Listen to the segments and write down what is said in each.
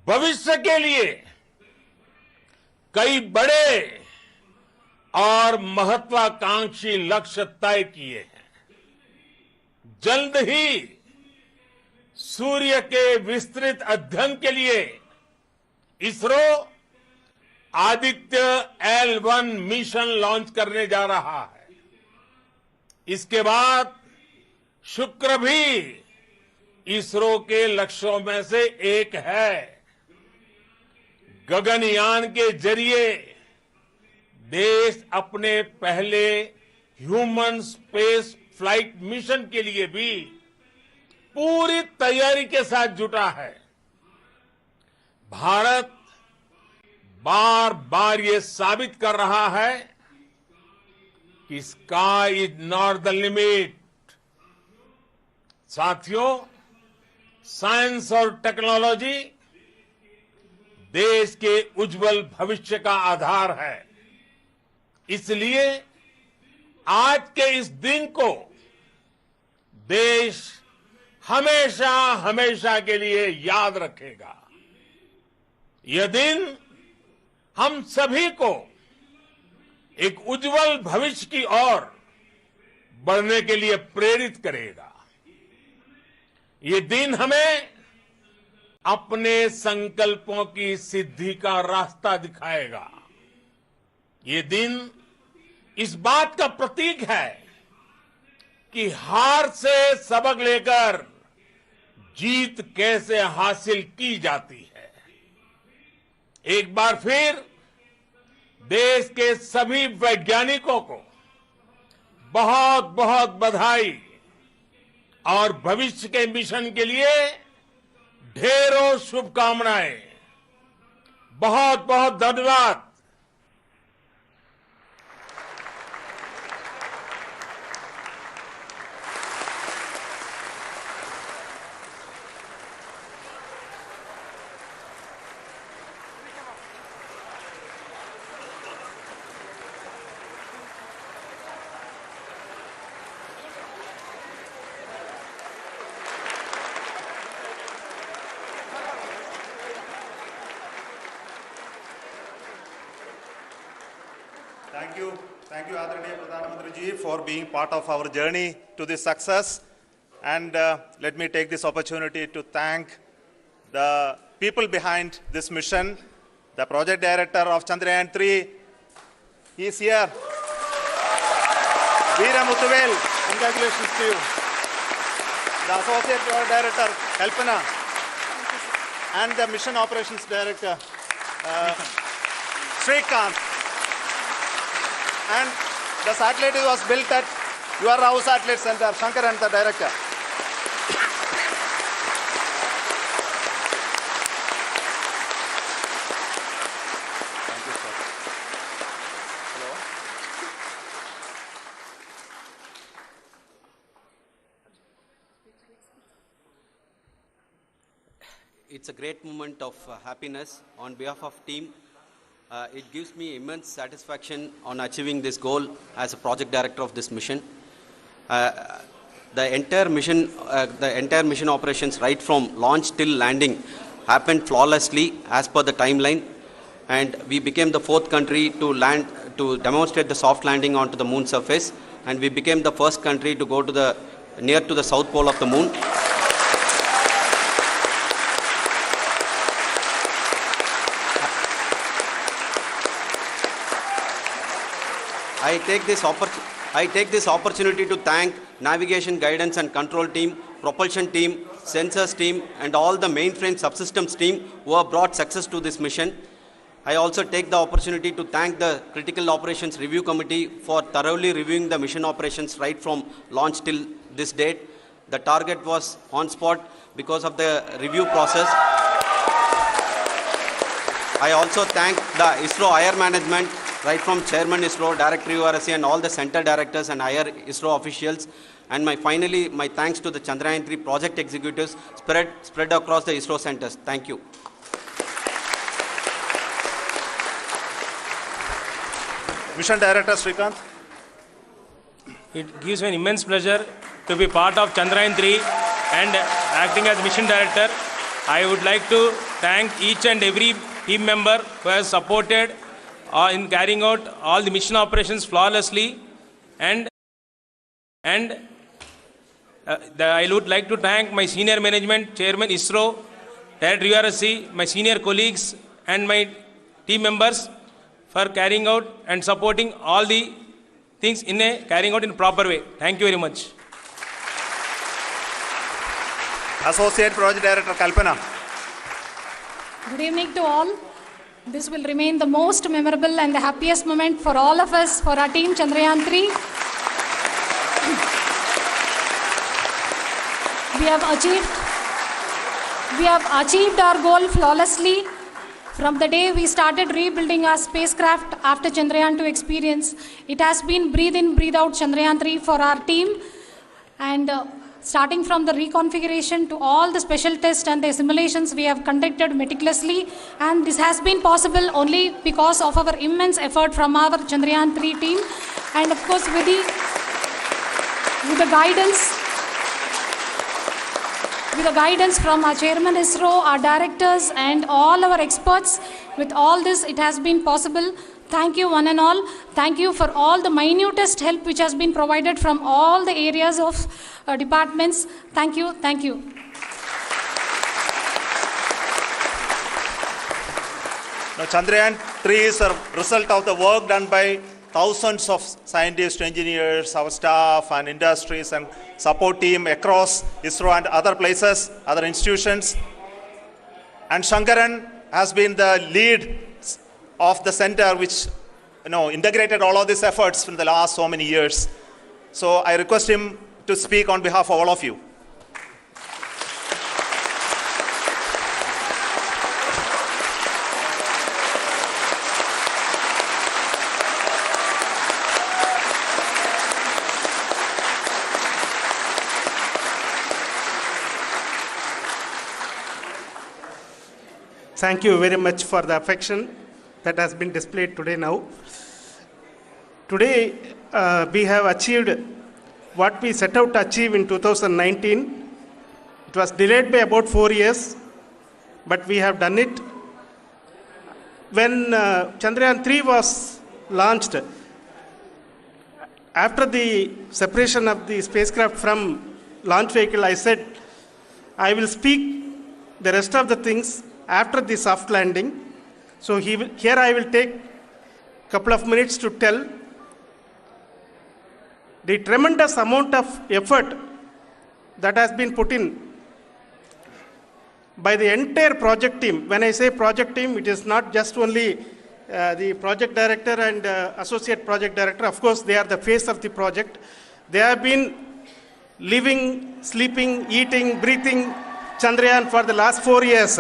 भविष्य के लिए कई बड़े और महत्वाकांक्षी लक्ष्य तय किए हैं। जल्द ही सूर्य के विस्तृत अध्ययन के लिए ISRO Aditya L1 mission launch करने जा रहा है। इसके बाद शुक्र भी इसरो के लक्ष्यों में से एक है। गगनयान के जरिए देश अपने पहले ह्यूमन स्पेस फ्लाइट मिशन के लिए भी पूरी तैयारी के साथ जुटा है। भारत बार बार ये साबित कर रहा है कि sky is not the limit. साथियों, साइंस और टेक्नोलॉजी देश के उज्जवल भविष्य का आधार है। इसलिए आज के इस दिन को देश हमेशा हमेशा के लिए याद रखेगा। यह दिन हम सभी को एक उज्जवल भविष्य की ओर बढ़ने के लिए प्रेरित करेगा। ये दिन हमें अपने संकल्पों की सिद्धि का रास्ता दिखाएगा। ये दिन इस बात का प्रतीक है कि हार से सबक लेकर जीत कैसे हासिल की जाती है। एक बार फिर देश के सभी वैज्ञानिकों को बहुत बहुत बधाई और भविष्य के मिशन के लिए ढेरों शुभकामनाएं। बहुत बहुत धन्यवाद। Thank you, Adranaya Pradhan Mantri ji, for being part of our journey to this success. And let me take this opportunity to thank the people behind this mission. The project director of Chandrayaan-3, he is here. Veera Muthuvel, congratulations to you. The associate director, Kalpana, and the mission operations director, Srikanth. And the satellite was built at your house satellite center, Shankar and the director. Thank you, sir. Hello. It's a great moment of happiness on behalf of team. It gives me immense satisfaction on achieving this goal as a project director of this mission. The entire mission operations, right from launch till landing, happened flawlessly as per the timeline, and we became the 4th country to demonstrate the soft landing onto the moon surface, and we became the first country to go to near to the south pole of the moon. I take this opportunity to thank navigation, guidance and control team, propulsion team, sensors team and all the mainframe subsystems team who have brought success to this mission. I also take the opportunity to thank the Critical Operations Review Committee for thoroughly reviewing the mission operations right from launch till this date. The target was on spot because of the review process. I also thank the ISRO higher management, right from Chairman ISRO, Director URSC and all the center directors and higher ISRO officials. And finally, my thanks to the Chandrayaan-3 project executives spread across the ISRO centers. Thank you. Mission Director Srikanth. It gives me an immense pleasure to be part of Chandrayaan-3 and acting as Mission Director. I would like to thank each and every team member who has supported in carrying out all the mission operations flawlessly. And I would like to thank my senior management, Chairman ISRO, Director URSC, my senior colleagues and my team members for carrying out and supporting all the things carrying out in a proper way. Thank you very much. Associate Project Director Kalpana. Good evening to all. This will remain the most memorable and the happiest moment for all of us, for our team Chandrayaan-3. We have achieved our goal flawlessly. From the day we started rebuilding our spacecraft after Chandrayaan-2 experience, it has been breathe in, breathe out Chandrayaan-3 for our team. And starting from the reconfiguration to all the special tests and the simulations we have conducted meticulously. And this has been possible only because of our immense effort from our Chandrayaan-3 team. And of course with the guidance from our Chairman ISRO, our directors and all our experts. With all this, it has been possible. Thank you one and all. Thank you for all the minutest help which has been provided from all the areas of departments. Thank you. Thank you. Now, Chandrayaan-3 is a result of the work done by thousands of scientists, engineers, our staff and industries and support team across ISRO and other places, other institutions. And Shankaran has been the lead of the center which integrated all of these efforts in the last so many years. So I request him to speak on behalf of all of you. Thank you very much for the affection that has been displayed today now. Today, we have achieved what we set out to achieve in 2019. It was delayed by about 4 years, but we have done it. When Chandrayaan-3 was launched, after the separation of the spacecraft from launch vehicle, I said, I will speak the rest of the things after the soft landing. So here I will take a couple of minutes to tell the tremendous amount of effort that has been put in by the entire project team. When I say project team, it is not just only the project director and associate project director. Of course, they are the face of the project. They have been living, sleeping, eating, breathing Chandrayaan for the last 4 years.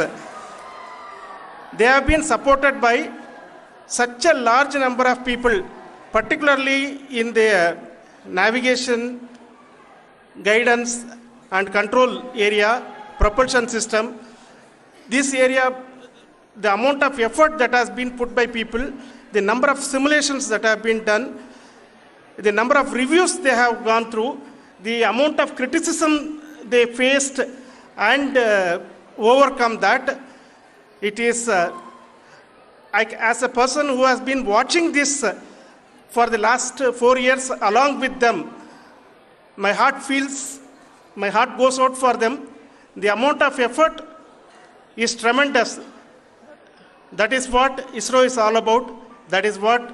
They have been supported by such a large number of people, particularly in the navigation, guidance and control area, propulsion system. This area, the amount of effort that has been put by people, the number of simulations that have been done, the number of reviews they have gone through, the amount of criticism they faced and overcome that. It is, as a person who has been watching this for the last 4 years along with them, my heart goes out for them. The amount of effort is tremendous. That is what ISRO is all about. That is what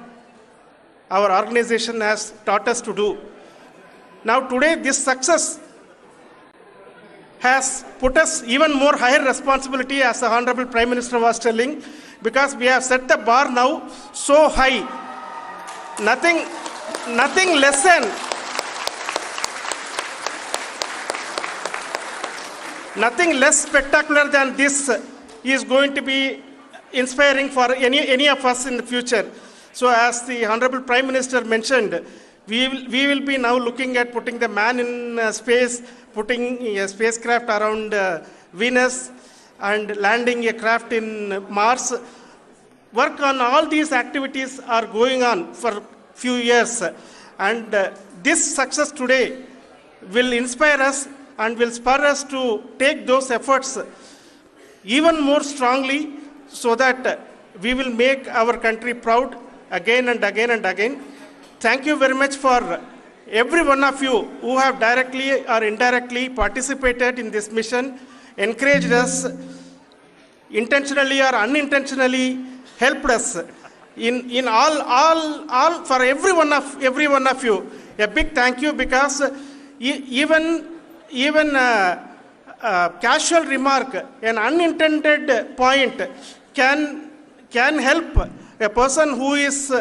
our organization has taught us to do. Now today, this success has put us even more higher responsibility, as the Honorable Prime Minister was telling, because we have set the bar now so high. Nothing less spectacular than this is going to be inspiring for any of us in the future. So as the Honorable Prime Minister mentioned, we will be now looking at putting the man in space, putting a spacecraft around Venus and landing a craft in Mars. Work on all these activities are going on for a few years. And this success today will inspire us and will spur us to take those efforts even more strongly so that we will make our country proud again and again and again. Thank you very much for every one of you who have directly or indirectly participated in this mission, encouraged us, intentionally or unintentionally helped us in all for every one of you. A big thank you, because even casual remark, an unintended point can help a person who is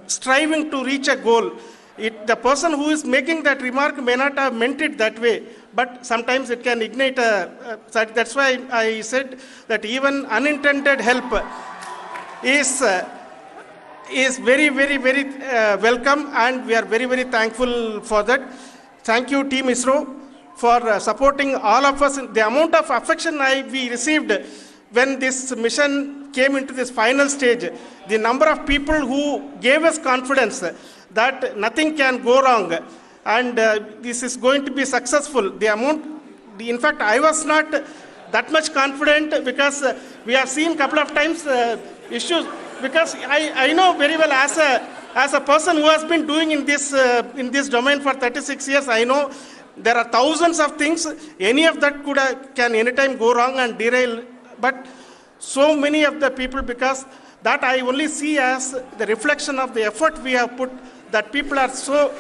striving to reach a goal. The person who is making that remark may not have meant it that way, but sometimes it can ignite that's why I said that even unintended help is very, very, very welcome, and we are very, very thankful for that. Thank you, Team ISRO, for supporting all of us. The amount of affection we received when this mission came into this final stage, the number of people who gave us confidence that nothing can go wrong, and this is going to be successful. In fact, I was not that much confident, because we have seen a couple of times issues, because I know very well, as a person who has been doing in this domain for 36 years, I know there are thousands of things. Any of that can anytime go wrong and derail. But so many of the people, because that I only see as the reflection of the effort we have put, that people are so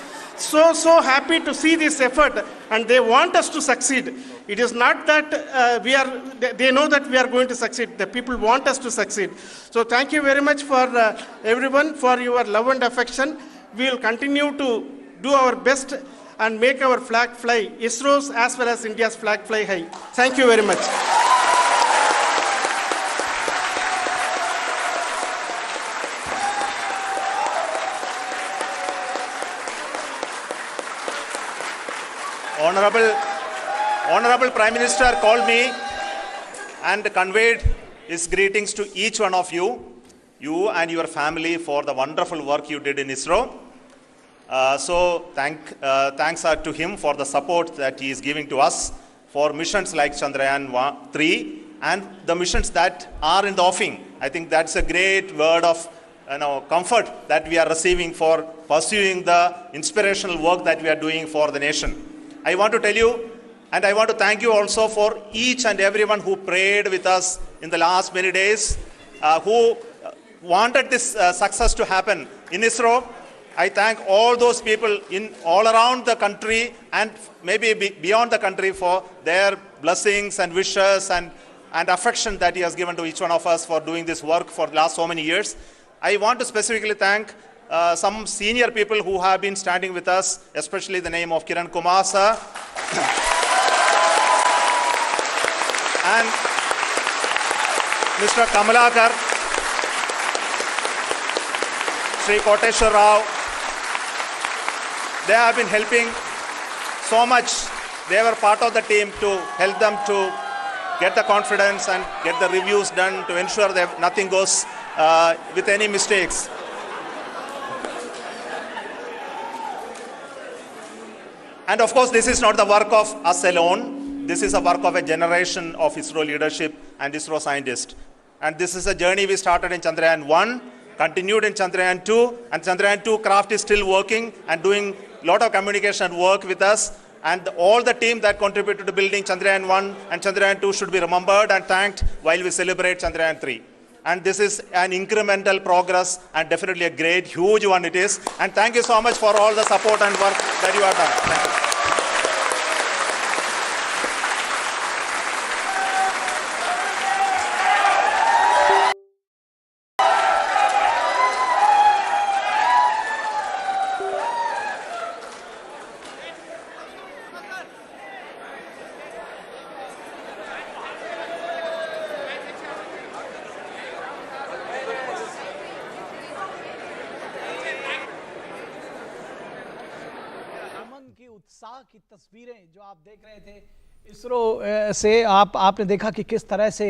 happy to see this effort, and they want us to succeed. It is not that they know that we are going to succeed. The people want us to succeed. So thank you very much for everyone, for your love and affection. We will continue to do our best and make our flag fly, ISRO's as well as India's flag fly high. Thank you very much. Honorable Prime Minister called me and conveyed his greetings to each one of you and your family, for the wonderful work you did in ISRO. So thanks are to him for the support that he is giving to us for missions like Chandrayaan-3 and the missions that are in the offing. I think that's a great word of comfort that we are receiving for pursuing the inspirational work that we are doing for the nation. I want to tell you, and I want to thank you also for each and everyone who prayed with us in the last many days, who wanted this success to happen in ISRO. I thank all those people all around the country and maybe beyond the country for their blessings and wishes and affection that he has given to each one of us for doing this work for the last so many years. I want to specifically thank some senior people who have been standing with us, especially the name of Kiran Kumar sir and Mr. Kamalakar, Sri Koteshwar Rao. They have been helping so much. They were part of the team to help them to get the confidence and get the reviews done to ensure that nothing goes with any mistakes. And of course, this is not the work of us alone. This is a work of a generation of ISRO leadership and ISRO scientists. And this is a journey we started in Chandrayaan-1, continued in Chandrayaan-2, and Chandrayaan-2 craft is still working and doing a lot of communication work with us. And all the team that contributed to building Chandrayaan-1 and Chandrayaan-2 should be remembered and thanked while we celebrate Chandrayaan-3. And this is an incremental progress and definitely a great, huge one it is. And thank you so much for all the support and work that you have done. Thank you. उत्साह की तस्वीरें जो आप देख रहे थे इसरो से आपने देखा कि किस तरह से